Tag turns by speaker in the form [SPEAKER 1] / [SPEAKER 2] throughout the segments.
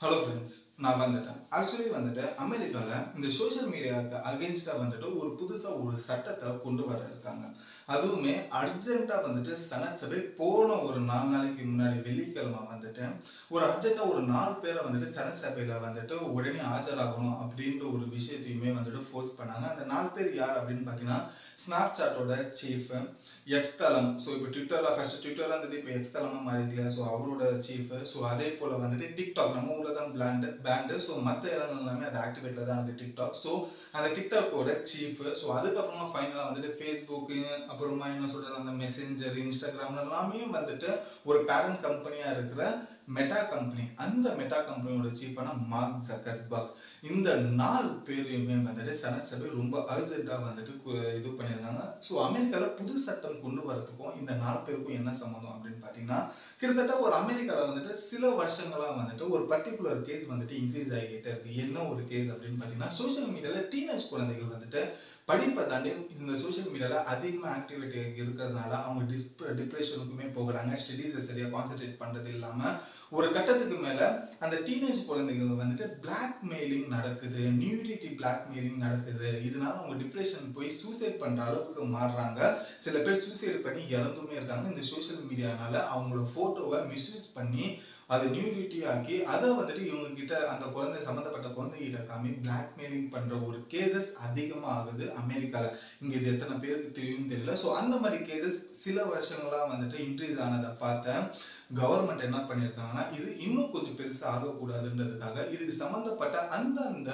[SPEAKER 1] Hello friends, நான் வந்துட்டேன். Actually வந்துட்டு அமெரிக்காவில் இந்த சோஷியல் மீடியாவுக்கு அகெயின்ஸ்டாக வந்துட்டு ஒரு புதுசாக ஒரு சட்டத்தை கொண்டு வர இருக்காங்க. அதுவுமே அர்ஜென்ட்டாக வந்துட்டு செனட் சபை போன ஒரு 4 நாளைக்கு முன்னாடி வெள்ளிக்கிழமை வந்துட்டு ஒரு அர்ஜென்ட்டாக ஒரு 4 பேரை வந்துட்டு செனட் சபையில் வந்துட்டு உடனே ஆஜராகணும் அப்படின்ற ஒரு விஷயத்தையுமே வந்துட்டு ஃபோர்ஸ் பண்ணாங்க. அந்த 4 பேர் யார் அப்படின்னு பார்த்தீங்கன்னா, ஸ்னாப் சாட்டோட சீஃப், எக்ஸ் தளம். ஸோ இப்போ ட்விட்டரில் ஃபர்ஸ்ட் ட்விட்டராக இருந்தது, இப்போ எக்ஸ் தளமாக மாறிக்கல. ஸோ அவரோட சீஃப். ஸோ அதே போல் வந்துட்டு டிக்டாக் நம்ம ஊரில் தான் பேண்டு. ஸோ மற்ற இடங்கள் எல்லாமே அது ஆக்டிவேட்டில் தான் இருக்குது டிக்டாக். ஸோ அந்த டிக்டாக்கோட சீஃப். ஸோ அதுக்கப்புறமா ஃபைனலாக வந்துட்டு ஃபேஸ்புக்கு, அப்புறமா என்ன சொல்கிறது, அந்த மெசேஞ்சர், இன்ஸ்டாகிராம் எல்லாமே வந்துட்டு ஒரு பேரண்ட் கம்பெனியாக இருக்கிற மெட்டா கம்பெனி. அந்த மெட்டா கம்பெனியோட சீஃபான மார்க் ஜக்கர்பர்க். இந்த 4 பேரையுமே வந்துட்டு செனட் சபை ரொம்ப அர்ஜென்ட்டாக வந்துட்டு இது பண்ணியிருக்காங்க. ஸோ அமெரிக்காவில் புது சட்டம் கொண்டு வரதுக்கும் இந்த 4 பேருக்கும் என்ன சம்மந்தம் அப்படின்னு பார்த்தீங்கன்னா, கிட்டத்தட்ட ஒரு அமெரிக்காவில் வந்துட்டு சில வருஷங்களாக வந்துட்டு ஒரு பர்டிகுலர் கேஸ் வந்துட்டு இன்க்ரீஸ் ஆகிட்டே இருக்கு. என்ன ஒரு கேஸ் அப்படின்னு பார்த்தீங்கன்னா, சோஷியல் மீடியாவில் டீனேஜ் குழந்தைகள் வந்துட்டு படிப்பை தாண்டி இந்த சோஷியல் மீடியாவில் அதிகமாக ஆக்டிவிட்டி இருக்கிறதுனால அவங்க டிப்ரெஷனுக்குமே போகிறாங்க. ஸ்டடீஸை சரியாக கான்சென்ட்ரேட் பண்ணுறது இல்லாமல் ஒரு கட்டத்துக்கு மேலே அந்த டீனேஜ் குழந்தைகள் வந்துட்டு பிளாக்மெயிலிங் நடக்குது, நியூடிட்டி பிளாக்மெயிலிங் நடக்குது. இதனால அவங்க டிப்ரெஷன் போய் சூசைட் பண்ணுற அளவுக்கு மாறுறாங்க. சில பேர் சூசைட் பண்ணி இறந்துமே இருக்காங்க. இந்த சோஷியல் மீடியானால அவங்களோட ஃபோட்டோவை மிஸ்யூஸ் பண்ணி அதை நியூடிட்டி ஆக்கி அதை வந்துட்டு இவங்க கிட்ட அந்த குழந்தை சம்மந்தப்பட்ட குழந்தைகிட்ட காமி பிளாக்மெயிலிங் பண்ணுற ஒரு கேசஸ் அதிகமாக ஆகுது அமெரிக்காவில். இங்கே இது எத்தனை பேருக்கு தெரியும் தெரியல. ஸோ அந்த மாதிரி கேசஸ் சில வருஷங்களாக வந்துட்டு இன்க்ரீஸ் ஆனதை பார்த்தேன். கவர்மெண்ட் என்ன பண்ணியிருக்காங்கன்னா, இது இன்னும் கொஞ்சம் பெருசாக ஆகக்கூடாதுன்றதுக்காக இதுக்கு சம்மந்தப்பட்ட அந்தந்த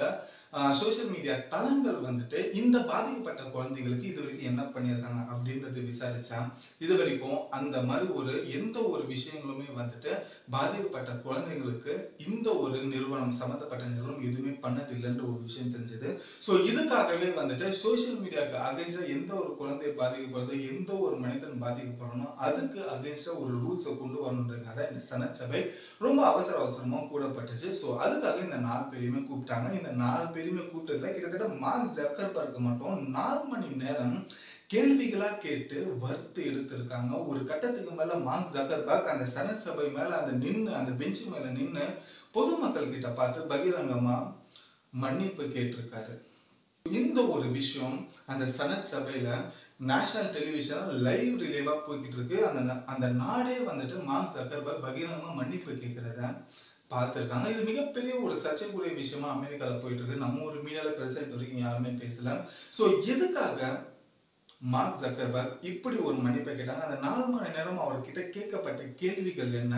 [SPEAKER 1] சோஷியல் மீடியா தளங்கள் வந்துட்டு இந்த பாதிக்கப்பட்ட குழந்தைகளுக்கு இது வரைக்கும் என்ன பண்ணியிருக்காங்க அப்படின்றது விசாரிச்சா, இது வரைக்கும் அந்த மாதிரி ஒரு எந்த ஒரு விஷயங்களுமே வந்துட்டு பாதிக்கப்பட்ட குழந்தைங்களுக்கு இந்த ஒரு நிறுவனம் சம்மந்தப்பட்ட நிறுவனம் எதுவுமே பண்ணதில்லைன்ற ஒரு விஷயம் தெரிஞ்சது. ஸோ இதுக்காகவே வந்துட்டு சோஷியல் மீடியாவுக்கு அகெயின்ஸ்டாக எந்த ஒரு குழந்தை பாதிக்கப்படுறதோ, எந்த ஒரு மனிதன் பாதிக்கப்படுறனோ அதுக்கு அகெயின்ஸ்டாக ஒரு ரூல்ஸை கொண்டு வரணுன்றதுக்காக இந்த செனட் சபை ரொம்ப அவசரமாக கூடப்பட்டுச்சு. ஸோ அதுக்காக இந்த 4 பேரையுமே கூப்பிட்டாங்க. இந்த 4 பேருமே கூப்பிட்டதுல கிட்டத்தட்ட மார்க் ஜக்கர்பர்க் மட்டும் 4 மணி நேரம் கேள்விகளா கேட்டு வறுத்து எடுத்திருக்காங்க. ஒரு கட்டத்துக்கு மேல மார்க் ஜக்கர்பர்க் அந்த செனட் சபை மேல அந்த பெஞ்சு மேல நின்று பொதுமக்கள் கிட்ட பார்த்து பகிரங்கமா மன்னிப்பு கேட்டிருக்காரு. இந்த ஒரு விஷயம் அந்த செனட் சபையில நேஷனல் டெலிவிஷன் லைவ் ரிலேவா போய்கிட்டு இருக்கு. அந்த நாடே வந்துட்டு மார்க் ஜக்கர்பர்க் பகிரங்கமா மன்னிப்பு கேட்கிறத பார்த்துருக்காங்க. இது மிகப்பெரிய ஒரு சர்ச்சைக்குரிய விஷயமா அமெரிக்காவில் போயிட்டு இருக்கு. நம்ம ஒரு மீடியாவில் பெருசாக இது வரைக்கும் யாருமே பேசல. ஸோ எதுக்காக மார்க் ஜக்கர்பர்க் இப்படி ஒரு மன்னிப்பை கேட்டாங்க? அந்த 4 மணி நேரம் அவர்கிட்ட கேட்கப்பட்ட கேள்விகள் என்ன,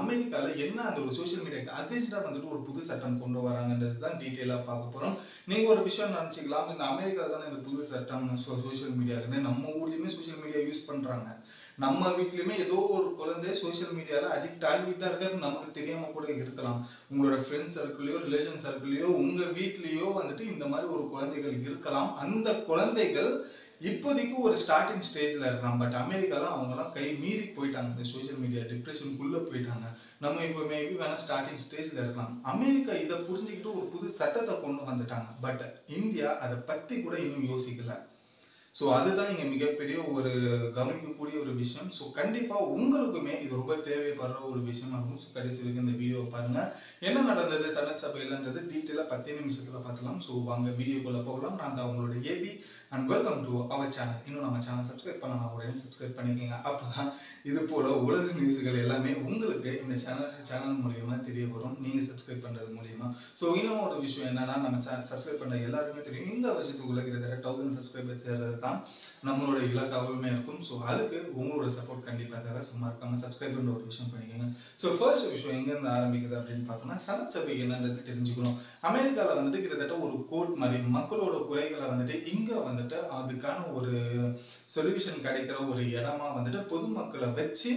[SPEAKER 1] அமெரிக்காவில் என்ன அந்த ஒரு சோஷியல் மீடியாவுக்கு அகெயின்ஸ்டாக வந்துட்டு ஒரு புது சட்டம் கொண்டு வராங்கன்றது தான் டீட்டெயிலாக பார்க்க போகிறோம். நீங்கள் ஒரு விஷயம் நினச்சிக்கலாம், இந்த அமெரிக்காவில் தானே இந்த புது சட்டம் சோஷியல் மீடியாவுக்குன்னு. நம்ம ஊர்லேயுமே சோஷியல் மீடியா யூஸ் பண்ணுறாங்க. நம்ம வீட்லையுமே ஏதோ ஒரு குழந்தை சோஷியல் மீடியாவில் அடிக்ட் ஆகிட்டு தான் இருக்கிறது நமக்கு தெரியாமல் கூட இருக்கலாம். உங்களோட ஃப்ரெண்ட்ஸ் சர்க்கிளையோ, ரிலேஷன் சர்க்கிளையோ, உங்கள் வீட்லேயோ வந்துட்டு இந்த மாதிரி ஒரு குழந்தைகள் இருக்கலாம். அந்த குழந்தைகள் இப்போதைக்கு ஒரு ஸ்டார்டிங் ஸ்டேஜில் இருக்கலாம். பட் அமெரிக்காவில் அவங்களாம் கை மீறி போயிட்டாங்க. இந்த சோஷியல் மீடியா டிப்ரெஷனுக்குள்ளே போயிட்டாங்க. நம்ம இப்போ மேபி வேணால் ஸ்டார்டிங் ஸ்டேஜில் இருக்கலாம். அமெரிக்கா இதை புரிஞ்சுக்கிட்டு ஒரு புது சட்டத்தை கொண்டு வந்துட்டாங்க. பட் இந்தியா அதை பற்றி கூட இன்னும் யோசிக்கல. ஸோ அதுதான் இங்கே மிகப்பெரிய ஒரு கவனிக்கக்கூடிய ஒரு விஷயம். ஸோ கண்டிப்பாக உங்களுக்குமே இது ரொம்ப தேவைப்படுற ஒரு விஷயமா இருக்கும். ஸோ கடைசி வரைக்கும் இந்த வீடியோவை பாருங்கள். என்ன நடந்தது செனட் சபையிலன்றது டீட்டெயிலாக 10 நிமிஷத்தில் பார்க்கலாம். ஸோ வாங்க வீடியோக்குள்ளே போகலாம். நான் தான் உங்களோட AB and welcome to our channel. இன்னும் நம்ம சேனல் சப்ஸ்கிரைப் பண்ணலாம், உடனே சப்ஸ்கிரைப் பண்ணிக்கோங்க. அப்போ தான் இது போல் உலக நியூஸ்கள் எல்லாமே உங்களுக்கு இந்த சேனல் மூலியமா தெரிய வரும், நீங்கள் சப்ஸ்கிரைப் பண்ணுறது மூலியமா. ஸோ இன்னும் ஒரு விஷயம் என்னன்னா, நம்ம சப்ஸ்கிரைப் பண்ண எல்லாருமே தெரியும், இந்த வருஷத்துக்குள்ள கிட்டத்தட்ட 1000 சப்ஸ்கிரைபர்ஸ் சேர்றது தான் நம்மளோட இலக்காகவுமே இருக்கும். ஸோ அதுக்கு உங்களோட சப்போர்ட் கண்டிப்பாக தேவை. சும்மா இருக்காமல் சப்ஸ்கிரைப் பண்ணுற ஒரு விஷயம் பண்ணிக்கோங்க. ஸோ ஃபர்ஸ்ட் விஷயம் எங்கேருந்து ஆரம்பிக்குது அப்படின்னு பார்த்தோம்னா, செனட் சபை என்னன்றது தெரிஞ்சுக்கணும். அமெரிக்காவில் வந்துட்டு கிட்டத்தட்ட ஒரு கோர்ட் மாதிரி மக்களோட குறைகளை வந்துட்டு இங்கே வந்துட்டு அதுக்கான ஒரு சொல்யூஷன் கிடைக்கிற ஒரு இடமா வந்துட்டு பொதுமக்களை வச்சு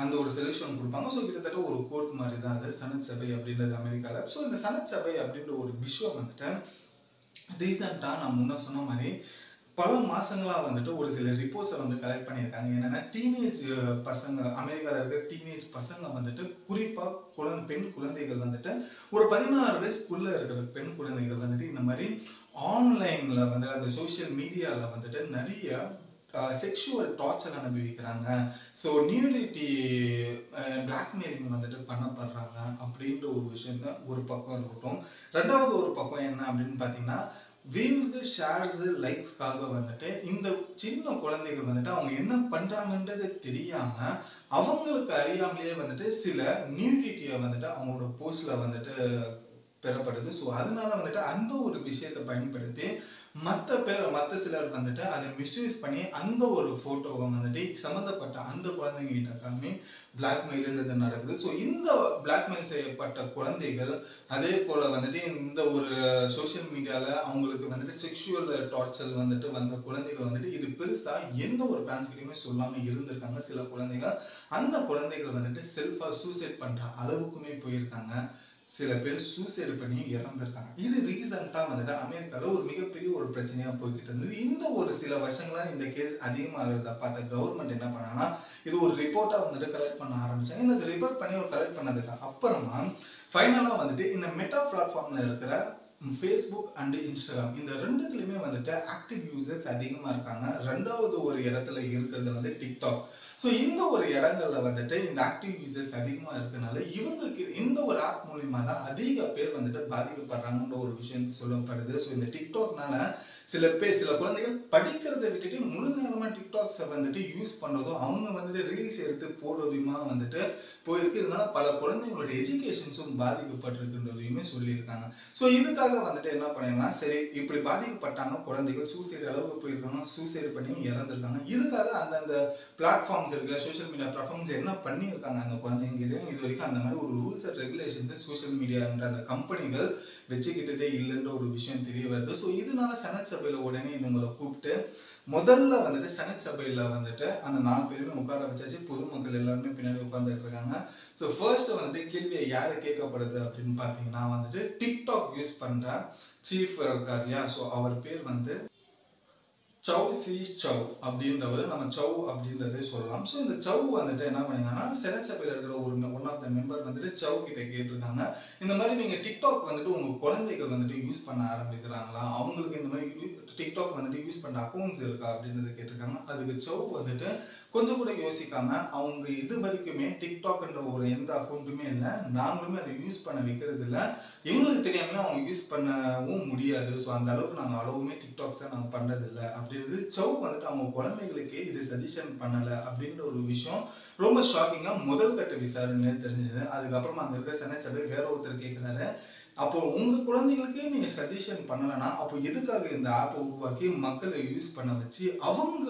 [SPEAKER 1] அந்த ஒரு சொல்யூஷன் கொடுப்பாங்க. ஸோ கிட்டத்தட்ட ஒரு கோர்ட் மாதிரி தான் அது செனட் சபை அப்படின்றது அமெரிக்காவில். ஸோ இந்த செனட் சபை அப்படின்ற ஒரு விஷயம் வந்துட்டு ரீசெண்டாக நான் முன்ன சொன்ன மாதிரி பல மாசங்களாக வந்துட்டு ஒரு சில ரிப்போர்ட்ஸை வந்து கலெக்ட் பண்ணியிருக்காங்க. என்னென்னா, டீனேஜ் பசங்க, அமெரிக்காவில் இருக்கிற டீனேஜ் பசங்க வந்துட்டு குறிப்பாக பெண் குழந்தைகள் வந்துட்டு ஒரு 16 வயசுக்குள்ளே இருக்கிற பெண் குழந்தைகள் வந்துட்டு இந்த மாதிரி ஆன்லைனில் வந்து அந்த சோஷியல் மீடியாவில் வந்துட்டு நிறைய செக்ஷுவல் டார்ச்சர் அனுபவிக்கிறாங்க. ஸோ நியூடிட்டி பிளாக்மெயிலிங் வந்துட்டு பண்ணப்படுறாங்க அப்படின்ற ஒரு விஷயம் தான் ஒரு பக்கம் இருக்கட்டும். ரெண்டாவது ஒரு பக்கம் என்ன அப்படின்னு பார்த்தீங்கன்னா, வியூஸ், ஷேர்ஸ், லைக்ஸ்க்காக வந்துட்டு இந்த சின்ன குழந்தைகள் வந்துட்டு அவங்க என்ன பண்றாங்கன்றது தெரியாம அவங்களுக்கு அறியாமலேயே வந்துட்டு சில நியூடிட்டியை வந்துட்டு அவங்களோட போஸ்ட்ல வந்துட்டு பெறப்படுது. ஸோ அதனால வந்துட்டு அந்த ஒரு விஷயத்தை பயன்படுத்தி மற்ற சிலர் வந்துட்டு அதை மிஸ்யூஸ் பண்ணி அந்த ஒரு போட்டோவை வந்துட்டு சம்மந்தப்பட்ட அந்த குழந்தைங்க கிட்ட காமி பிளாக்மெயில்ன்றது நடக்குது. ஸோ இந்த பிளாக்மெயில் செய்யப்பட்ட குழந்தைகள் அதே போல வந்துட்டு இந்த ஒரு சோசியல் மீடியால அவங்களுக்கு வந்துட்டு செக்ஷுவல் டார்ச்சர் வந்துட்டு வந்த குழந்தைகள் வந்துட்டு இது பெருசா எந்த ஒரு டிரான்ஸ்கிட்டையுமே சொல்லாம இருந்திருக்காங்க. சில குழந்தைகள் அந்த குழந்தைகள் வந்துட்டு செல்ஃபா சூசைட் பண்ற அளவுக்குமே போயிருக்காங்க. சில பேர் சூசைடு பண்ணி இறந்துருக்காங்க. இது ரீசெண்டா வந்துட்டு அமெரிக்கால ஒரு மிகப்பெரிய ஒரு பிரச்சனையா போய்கிட்டு இருந்தது. இந்த ஒரு சில வருஷங்களா இந்த கேஸ் அதிகமாகிறத பார்த்த கவர்மெண்ட் என்ன பண்ணாங்கன்னா இது ஒரு ரிப்போர்ட்டா வந்துட்டு கலெக்ட் பண்ண ஆரம்பிச்சாங்க. இந்த ரிப்போர்ட் பண்ணி ஒரு கலெக்ட் பண்ணதுக்கு அப்புறமா ஃபைனலா வந்துட்டு இந்த மெட்டா பிளாட்ஃபார்ம்ல இருக்கிற ஃபேஸ்புக் அண்ட் இன்ஸ்டாகிராம் இந்த ரெண்டுத்துலையுமே வந்துட்டு ஆக்டிவ் யூசர்ஸ் அதிகமாக இருக்காங்க. ரெண்டாவது ஒரு இடத்துல இருக்கிறது வந்து டிக்டாக். ஸோ இந்த ஒரு இடங்கள்ல வந்துட்டு இந்த ஆக்டிவ் யூசர்ஸ் அதிகமாக இருக்கனால இவங்களுக்கு இந்த ஒரு ஆப் மூலியமா தான் அதிக பேர் வந்துட்டு பாதிக்கப்படுறாங்கன்ற ஒரு விஷயம் சொல்லப்படுது. ஸோ இந்த டிக்டாக்னால சில குழந்தைகள் படிக்கிறத விட்டுட்டு முழு நேரமா டிக்டாக்ஸை வந்துட்டு யூஸ் பண்றதும் அவங்க வந்துட்டு ரீல்ஸ் எடுத்து போடுறதுமா வந்துட்டு போயிருக்கு. இதனால பல குழந்தைங்களோட எஜுகேஷன்ஸும் பாதிக்கப்பட்டிருக்குன்றதையுமே சொல்லியிருக்காங்க. ஸோ இதுக்காக வந்துட்டு என்ன பண்ணீங்கன்னா சரி இப்படி பாதிக்கப்பட்டாங்க குழந்தைகள் சூசைடு அளவுக்கு போயிருக்காங்க, சூசைடு பண்ணி இறந்துருக்காங்க. இதுக்காக அந்தந்த பிளாட்ஃபார்ம்ஸ் இருக்கு, சோஷியல் மீடியா பிளாட்ஃபார்ம்ஸ் என்ன பண்ணியிருக்காங்க அந்த குழந்தைங்க இது வரைக்கும் அந்த மாதிரி ஒரு ரூல்ஸ் அண்ட் ரெகுலேஷன்ஸ் சோஷியல் மீடியான்ற அந்த கம்பெனிகள் வச்சுக்கிட்டதே இல்லைன்ற ஒரு விஷயம் தெரிய வருது. ஸோ இதனால செனட் சபையில உடனே இவங்களை கூப்பிட்டு முதல்ல வந்துட்டு செனட் சபையில வந்துட்டு அந்த 4 பேருமே உட்கார வச்சாச்சு. பொதுமக்கள் எல்லாருமே பின்னாடி உட்கார்ந்துட்டு இருக்காங்க. ஸோ ஃபர்ஸ்ட் வந்துட்டு கேள்வியை யாரு கேட்கப்படுது அப்படின்னு பார்த்தீங்கன்னா வந்துட்டு டிக்டாக் யூஸ் பண்ற சீஃப் இருக்கார் இல்லையா, ஸோ அவர் பேர் வந்து சவ் சி சவ் அப்படின்றவர், நம்ம சவ் அப்படின்றதே சொல்லலாம். ஸோ இந்த சவ் வந்துட்டு என்ன பண்ணீங்கன்னா செனட் சபையில் இருக்கிற ஒரு ஒன் ஆஃப் த மெம்பர் வந்துட்டு சவ் கிட்ட கேட்டிருக்காங்க, இந்த மாதிரி நீங்க டிக்டாக் வந்துட்டு உங்க குழந்தைகள் வந்துட்டு யூஸ் பண்ண ஆரம்பிக்கிறாங்களா, அவங்களுக்கு இந்த மாதிரி டிக்டாக் வந்துட்டு யூஸ் பண்ண அக்கௌண்ட்ஸ் இருக்கா அப்படின்றது கேட்டிருக்காங்க. அதுக்கு சவ் வந்துட்டு கொஞ்சம் கூட யோசிக்காம அவங்க இது வரைக்குமே டிக்டாக்ன்ற ஒரு எந்த அக்கௌண்ட்டுமே இல்லை, நாங்களுமே அதை யூஸ் பண்ண வைக்கிறது இல்லை, எங்களுக்கு தெரியாமலே அவங்க யூஸ் பண்ணவும் முடியாது, ஸோ அந்த அளவுக்கு நாங்கள் அளவுமே டிக்டாக்ஸை நாங்கள் பண்ணுறது இல்லை அப்படின்றது சவ் வந்துட்டு அவங்க குழந்தைகளுக்கே இது சஜஷன் பண்ணலை அப்படின்ற ஒரு விஷயம் ரொம்ப ஷாக்கிங்காக முதல் கட்ட விசாரணை தெரிஞ்சது. அதுக்கப்புறமா அங்கே இருக்க செனட் சபை வேற ஒருத்தர் கேட்குறாரு, அப்போ உங்க குழந்தைகளுக்கே நீங்க சஜஷன் பண்ணலன்னா அப்போ எதுக்காக இந்த ஆப்பை உருவாக்கி மக்களை யூஸ் பண்ண வச்சு அவங்க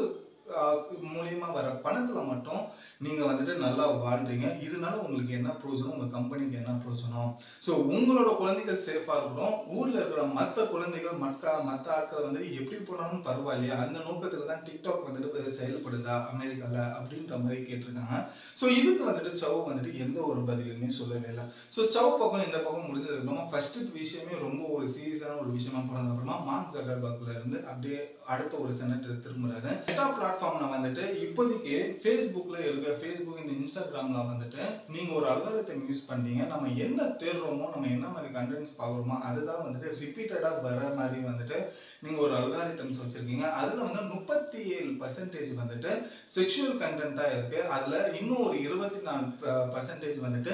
[SPEAKER 1] மூலியமா வர பணத்துல மட்டும் நீங்க வந்துட்டு நல்லா வாழ்றீங்க, இதனால உங்களுக்கு என்ன பிரயோஜனம், உங்க கம்பெனிக்கு என்ன பிரயோஜனம்? ஸோ உங்களோட குழந்தைகள் சேஃபா இருக்கணும், ஊர்ல இருக்கிற மற்ற குழந்தைகள் மற்ற ஆட்களை வந்துட்டு எப்படி போனாலும் பரவாயில்லையா, அந்த நோக்கத்துல தான் டிக்டாக் வந்துட்டு செயல்படுதா அமெரிக்கால அப்படின்ற மாதிரி கேட்டிருக்காங்க. ஸோ இதுக்கு வந்துட்டு சவ் வந்துட்டு எந்த ஒரு பதிலுமே சொல்லவே இல்லை. ஸோ சவ் பக்கம் இந்த பக்கம் முடிஞ்சதுக்கு அப்புறமா ஃபர்ஸ்ட் விஷயமே ரொம்ப ஒரு சீரியஸான ஒரு விஷயமா போனதுக்கு அப்புறமா மார்க் ஜக்கர்பர்க்ல இருந்து அப்படியே அடுத்த ஒரு செனட்டர் திரும்புறாரு. மெட்டா பிளாட்ஃபார்ம்ல வந்துட்டு இப்போதைக்கு ஃபேஸ்புக்ல இருக்க ஃபேஸ்புக் இந்த இன்ஸ்டாகிராம்ல வந்துட்டு நீங்க ஒரு அல்காரிதம் யூஸ் பண்றீங்க, நம்ம என்ன தேடுறோமோ நம்ம என்ன மாதிரி கண்டென்ட்ஸ் பார்க்குறோமோ அதுதான் வந்துட்டு ரிப்பீட்டடா வர மாதிரி வந்துட்டு நீங்க ஒரு அல்காரிதம்ஸ் வச்சிருக்கீங்க. அதுல வந்து 37% வந்துட்டு செக்ஷுவல் கண்டென்ட்டா இருக்கு, அதுல இன்னும் ஒரு 24% வந்துட்டு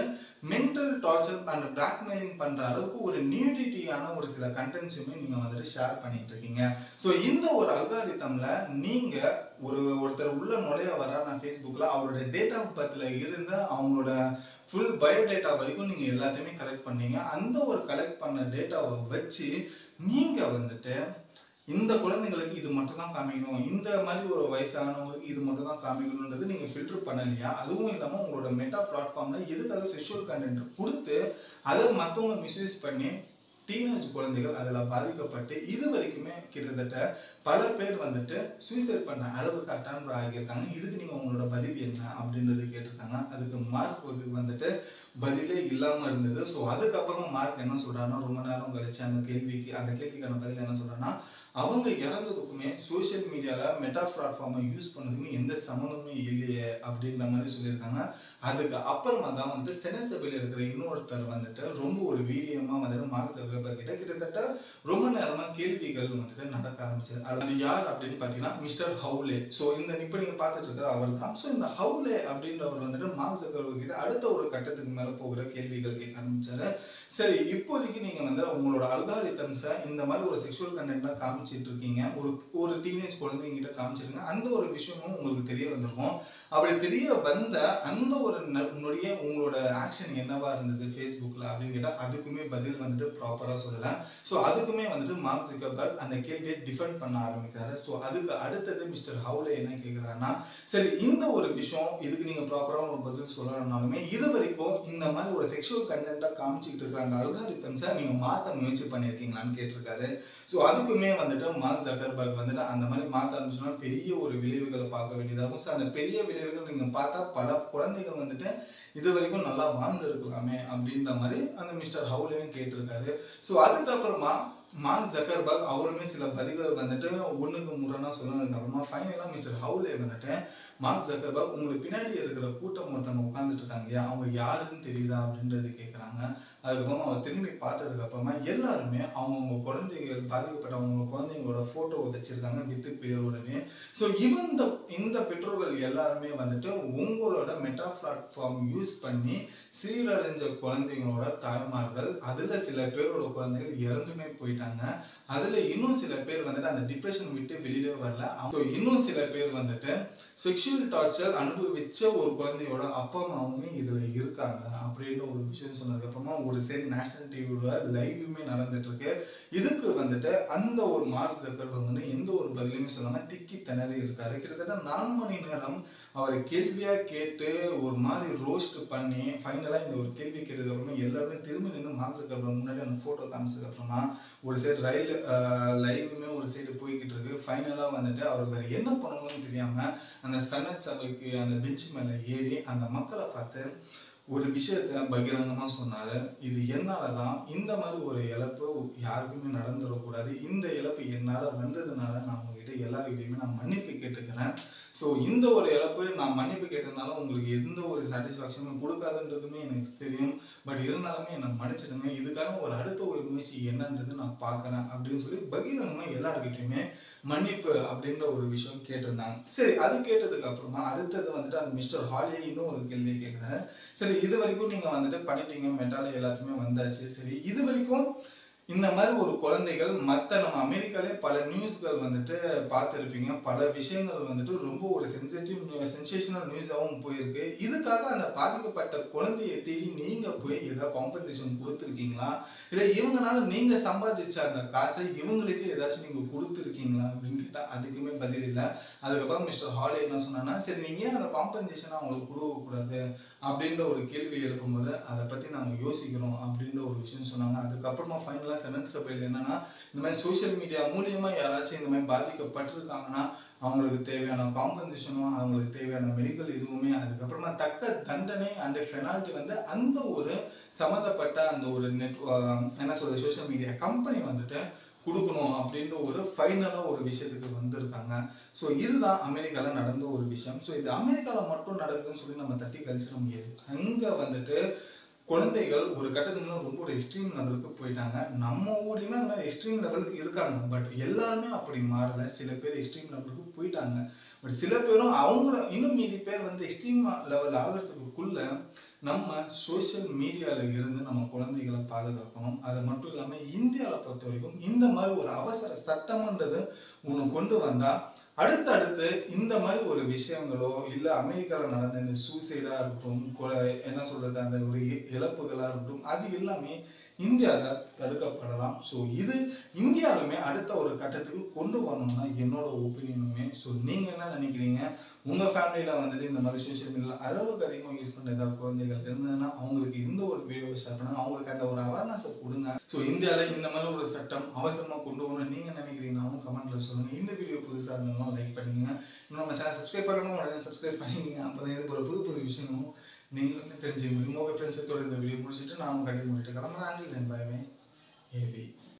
[SPEAKER 1] மென்டல் டார்ச்சர் அண்ட் பிளாக்மெயிலிங் பண்ற அளவுக்கு ஒரு நியூடிட்டியான ஒரு சில கண்டென்ட்ஸுமே நீங்க வந்துட்டு ஷேர் பண்ணிட்டு இருக்கீங்க. ஸோ இந்த ஒரு அல்காரிதம்ல நீங்க ஒருத்தர் உள்ள நுழைய வர ஃபேஸ்புக்ல அவரோட டேட் ஆஃப் பர்த்ல இருந்து அவங்களோட ஃபுல் பயோடேட்டா வரைக்கும் நீங்க எல்லாத்தையுமே கலெக்ட் பண்ணீங்க. அந்த ஒரு கலெக்ட் பண்ண டேட்டாவை வச்சு நீங்க வந்துட்டு இந்த குழந்தைங்களுக்கு இது மட்டும் தான் காமிக்கணும், இந்த மாதிரி ஒரு வயசானவங்களுக்கு இது மட்டும் தான் காமிக்கணும்ன்றது நீங்க ஃபில்டர் பண்ணலையா? அதுவும் இல்லாம உங்களோட மெட்டா பிளாட்ஃபார்ம்ல எதுக்காக செக்ஷுவல் கண்டென்ட் கொடுத்து அதை மற்றவங்க மிஸ்யூஸ் பண்ணி டீனேஜ் குழந்தைகள் அதில் பாதிக்கப்பட்டு இது வரைக்குமே கிட்டத்தட்ட பல பேர் வந்துட்டு சூசைட் பண்ண அளவுக்கு அட்டன் ஆகியிருக்காங்க. இதுக்கு நீங்கள் உங்களோட பதிவு என்ன அப்படின்றது கேட்டிருக்காங்க. அதுக்கு மார்க் வந்துட்டு பதிலே இல்லாமல் இருந்தது. ஸோ அதுக்கப்புறமா மார்க் என்ன சொல்கிறாங்கன்னா ரொம்ப நேரம் கழிச்சு அந்த கேள்விக்கான பதில் என்ன சொல்கிறாங்கன்னா அவங்க இறந்ததுக்குமே சோசியல் மீடியாவில் மெட்டா பிளாட்ஃபார்மை யூஸ் பண்ணதுக்குமே எந்த சம்மந்தமே இல்லையே அப்படின்ற மாதிரி சொல்லியிருக்காங்க. அதுக்கு அப்புறமா தான் வந்துட்டு செனட் சபையில் இருக்கிற இன்னொருத்தர் வந்துட்டு ரொம்ப ஒரு வீடியோமா வந்துட்டு மார்க் ஜக்கர்பர்க் கிட்ட கிட்டத்தட்ட ரொம்ப நேரமா கேள்விகள் வந்துட்டு நடக்க ஆரம்பிச்சது. அது யார் அப்படின்னு பார்த்தீங்கன்னா மிஸ்டர் ஹவுலே. ஸோ இந்த இப்போ நீங்கள் பார்த்துட்டு இருக்கிற அவர் தான். ஸோ இந்த ஹவுலே அப்படின்றவர் வந்துட்டு மார்க் ஜக்கர்பர்க் கிட்ட அடுத்த ஒரு கட்டத்துக்கு மேலே போகிற கேள்விகள் கேட்க ஆரம்பிச்சாரு. சரி, இப்போதைக்கு நீங்க வந்து உங்களோட அல்காரிதம்ஸ இந்த மாதிரி ஒரு செக்ஷுவல் கண்டென்ட்டா காமிச்சிட்டு இருக்கீங்க. ஒரு டீனேஜ் குழந்தைங்கிட்ட காமிச்சிருங்க. அந்த ஒரு விஷயமும் உங்களுக்கு தெரிய வந்திருக்கும். அப்படி தெரிய வந்த அந்த ஒரு நொடியே உங்களோட ஆக்ஷன் என்னவா இருந்தது Facebookல அப்படின்னு கேட்டா, அதுக்குமே பதில் வந்துட்டு ப்ராப்பரா சொல்லல. ஸோ அதுக்குமே வந்துட்டு மார்க் ஜக்கர்பர்க் அந்த கேள்வியை டிஃபெண்ட் பண்ண ஆரம்பிக்கிறாரு. ஸோ அதுக்கு அடுத்தது மிஸ்டர் ஹவுலே என்ன கேட்கிறாருன்னா, சரி இந்த ஒரு விஷயம் இதுக்கு நீங்க ப்ராப்பரான ஒரு பதில் சொல்லணும்னாலுமே இது வரைக்கும் இந்த மாதிரி ஒரு செக்ஷுவல் கண்டென்ட்டா காமிச்சிட்டு இருக்கிற அந்த அல்காரிதம்ஸை நீங்க மாத்த முயற்சி பண்ணியிருக்கீங்களான்னு கேட்டிருக்காரு. ஸோ அதுக்குமே வந்துட்டு மார்க் ஜக்கர்பர்க் வந்துட்டு அந்த மாதிரி மாத்த ஆரம்பிச்சோம்னா பெரிய ஒரு விளைவுகளை பார்க்க வேண்டியதாகும். ஸோ அந்த பெரிய விளைவுகள் நீங்க பார்த்தா பல குழந்தைகள் வந்துட்டு இது வரைக்கும் நல்லா வாழ்ந்துருக்கலாமே அப்படின்ற மாதிரி அந்த மிஸ்டர் ஹவுலேயும் கேட்டிருக்காரு. ஸோ அதுக்கப்புறமா மார்க் ஜக்கர்பர்க் அவருமே சில பதில்கள் வந்துட்டு ஒண்ணுக்கு முரணா சொன்னதுக்கு அப்புறமா ஃபைனலா மிஸ்டர் ஹவுலே வந்துட்டு மார்க் ஜக்கர்பர்க் உங்களுக்கு பின்னாடி இருக்கிற கூட்டம் ஒருத்தவங்க உட்கார்ந்துட்டு இருக்காங்க இல்லையா, அவங்க யாருன்னு தெரியுதா அப்படின்றது கேட்குறாங்க. அதுக்கப்புறமா அவர் திரும்பி பார்த்ததுக்கு அப்புறமா எல்லாருமே அவங்கவுங்க குழந்தைகள் பாதிக்கப்பட்ட அவங்க குழந்தைங்களோட போட்டோவை வச்சிருக்காங்க வித்து பேரோடவே. ஸோ இந்த பெற்றோர்கள் எல்லாருமே வந்துட்டு உங்களோட மெட்டா பிளாட்ஃபார்ம் யூஸ் பண்ணி சீரழிஞ்ச குழந்தைங்களோட தாய்மார்கள், அதுல சில பேரோட குழந்தைகள் இறந்துமே போயிட்டாங்க. அதுல இன்னும் சில பேர் வந்துட்டு அந்த டிப்ரெஷன் விட்டு வெளியிலே வரல. ஸோ இன்னும் சில பேர் வந்துட்டு செக்ஷுவல் டார்ச்சர் அனுபவிச்ச ஒரு குழந்தையோட அப்பா அம்மாவுமே இதுல இருக்காங்க அப்படின்ற ஒரு விஷயம் சொன்னதுக்கு அப்புறமா ஒரு சைடு நேஷனல் டிவியோட லைவுமே நடந்துட்டு இருக்கு. இதுக்கு வந்துட்டு அந்த ஒரு மார்க் ஜக்கர்பர்க் வந்து எந்த ஒரு பதிலுமே சொல்லாம திக்கி திணறி இருக்காரு. கிட்டத்தட்ட 4 மணி நேரம் அவரை கேள்வியா கேட்டு ஒரு மாதிரி ரோஸ்ட் பண்ணி ஃபைனலா இந்த ஒரு கேள்வி கேட்டதுக்கு அப்புறமா எல்லாருமே திரும்பி நின்று மார்க் ஜக்கர்பர்க் முன்னாடி அந்த போட்டோ காமிச்சதுக்கு அப்புறமா ஒரு சைடு லைவுமே ஒரு சைடு போய்கிட்டு இருக்கு. ஃபைனலா வந்துட்டு அவர் வேற என்ன பண்ணணும்னு தெரியாம அந்த சனத் சபைக்கு அந்த பெஞ்ச் மேல ஏறி அந்த மக்களை பார்த்து ஒரு விஷயத்த பகிரங்கமா சொன்னாரு. இது என்னாலதான் இந்த மாதிரி ஒரு இழப்பு யாருக்குமே நடந்துடக்கூடாது. இந்த இழப்பு என்னால வந்ததுனால நான் உங்ககிட்ட எல்லாருக்கிட்டையுமே நான் மன்னிப்பு கேட்டுக்கிறேன். ஸோ இந்த ஒரு இழப்பு நான் மன்னிப்பு கேட்டதுனால உங்களுக்கு எந்த ஒரு சாட்டிஸ்ஃபேக்ஷனும் கொடுக்காதுன்றதுமே எனக்கு தெரியும். பட் இருந்தாலுமே என்னை மன்னிச்சிடுங்க. இதுக்கான ஒரு அடுத்த ஒரு முயற்சி என்னன்றது நான் பார்க்குறேன் அப்படின்னு சொல்லி பகிரங்கமா எல்லாருக்கிட்டையுமே மன்னிப்பு அப்படின்ற ஒரு விஷயம் கேட்டிருந்தாங்க. சரி, அது கேட்டதுக்கு அப்புறமா அடுத்தது வந்துட்டு அந்த மிஸ்டர் ஹாலியே இன்னும் ஒரு கேள்வியை கேட்குறாரு. சரி, இது வரைக்கும் நீங்க வந்துட்டு பண்ணிட்டீங்க, மெட்டால எல்லாத்துமே வந்தாச்சு. சரி, இது வரைக்கும் இந்த மாதிரி ஒரு குழந்தைகள் நம்ம அமெரிக்காலே பல நியூஸ்கள் வந்துட்டு பார்த்துருப்பீங்க. பல விஷயங்கள் வந்துட்டு ரொம்ப ஒரு சென்சேஷனல் நியூஸாகவும் போயிருக்கு. இதுக்காக அந்த பாதிக்கப்பட்ட குழந்தையை தேடி நீங்க போய் ஏதாவது காம்பன்சேஷன் கொடுத்துருக்கீங்களா, இல்லை இவங்கனால நீங்க சம்பாதிச்ச அந்த காசை இவங்களுக்கு ஏதாச்சும் நீங்க கொடுத்துருக்கீங்களா அப்படின்னு கேட்டா அதுக்குமே பதில் இல்லை. அதுக்கப்புறம் மிஸ்டர் ஹாலே என்ன சொன்னாங்கன்னா, சரி நீங்க ஏன் அந்த காம்பன்சேஷனை அவங்களுக்கு கொடுக்கக்கூடாது அப்படின்ற ஒரு கேள்வி எழுப்பும்போது அதை பத்தி நாங்க யோசிக்கிறோம் அப்படின்ற ஒரு விஷயம் சொன்னாங்க. அதுக்கப்புறமா ஃபைனலா செனட் சபையில் என்னன்னா, இந்த மாதிரி சோசியல் மீடியா மூலியமா யாராச்சும் இந்த மாதிரி பாதிக்கப்பட்டிருக்காங்கன்னா அவங்களுக்கு தேவையான காம்பன்சேஷனும் அவங்களுக்கு தேவையான மெடிக்கல் இதுவுமே அதுக்கப்புறமா தக்க தண்டனை அண்ட் பெனால்ட்டி வந்து அந்த ஒரு சம்மந்தப்பட்ட அந்த ஒரு என்ன சொல்றது சோசியல் மீடியா கம்பெனி வந்துட்டு கொடுக்கணும் அப்படின்ற ஒரு ஃபைனலா ஒரு விஷயத்துக்கு வந்திருக்காங்க. ஸோ இதுதான் அமெரிக்கால நடந்த ஒரு விஷயம். ஸோ இது அமெரிக்கால மட்டும் நடக்குதுன்னு சொல்லி நம்ம தட்டி கழிச்சிட முடியாது. அங்க வந்துட்டு குழந்தைகள் ஒரு கட்டத்துக்கு ரொம்ப ஒரு எக்ஸ்ட்ரீம் லெவலுக்கு போயிட்டாங்க. நம்ம ஊர்லயுமே அந்த மாதிரி எக்ஸ்ட்ரீம் லெவலுக்கு இருக்காங்க. பட் எல்லாருமே அப்படி மாறல. சில பேர் எக்ஸ்ட்ரீம் லெவலுக்கு போயிட்டாங்க. பட் சில பேரும் அவங்கள இன்னும் மீதி பேர் வந்து எக்ஸ்ட்ரீம் லெவல் ஆகிறதுக்குள்ள நம்ம சோசியல் மீடியால இருந்து நம்ம குழந்தைகளை பாதுகாக்கணும். அது மட்டும் இல்லாம இந்தியாவை பொறுத்த வரைக்கும் இந்த மாதிரி ஒரு அவசர சட்டம்ன்றது ஒன்று கொண்டு வந்தா அடுத்தடுத்து இந்த மாதிரி ஒரு விஷயங்களோ இல்லை அமெரிக்காவில் நடந்த இந்த சூசைடா இருக்கட்டும், என்ன சொல்றது அந்த ஒரு இழப்புகளா இருக்கட்டும், அது எல்லாமே இந்தியாவில் தடுக்கப்படலாம். ஸோ இது இந்தியாவுமே அடுத்த ஒரு கட்டத்துக்கு கொண்டு வரணும்னா என்னோட ஒப்பீனியனுமே. ஸோ நீங்க என்ன நினைக்கிறீங்க? உங்க ஃபேமிலியில வந்துட்டு இந்த மாதிரி சோசியல் மீடியாவில் அளவுக்கு அதிகமாக யூஸ் பண்ண ஏதாவது குழந்தைகள் இருந்ததுன்னா அவங்களுக்கு இந்த ஒரு வீடியோவை ஷேர் பண்ணுங்க, அவங்களுக்கு அந்த ஒரு அவேர்னஸை கொடுங்க. ஸோ இந்தியாவில் இந்த மாதிரி ஒரு சட்டம் அவசரமாக கொண்டு வரணும் நீங்க நினைக்கிறீங்கன்னாலும் கமெண்ட்ல சொல்லுங்க. இந்த வீடியோ புதுசாக இருந்தாலும் லைக் பண்ணுங்க. நம்ம சேனல் சப்ஸ்கிரைப் பண்ணணும், உடனே சப்ஸ்கிரைப் பண்ணிக்கங்க. அப்போ இது போல புது புது விஷயங்களும் நீங்களுமே தெரிஞ்சுக்க முடியும். உங்கள் ஃப்ரெண்ட்ஸை தொடர்ந்து இந்த வீடியோ முடிச்சுட்டு நானும் கடையை முடிட்டு கிளம்புறேன். By by. ஏபி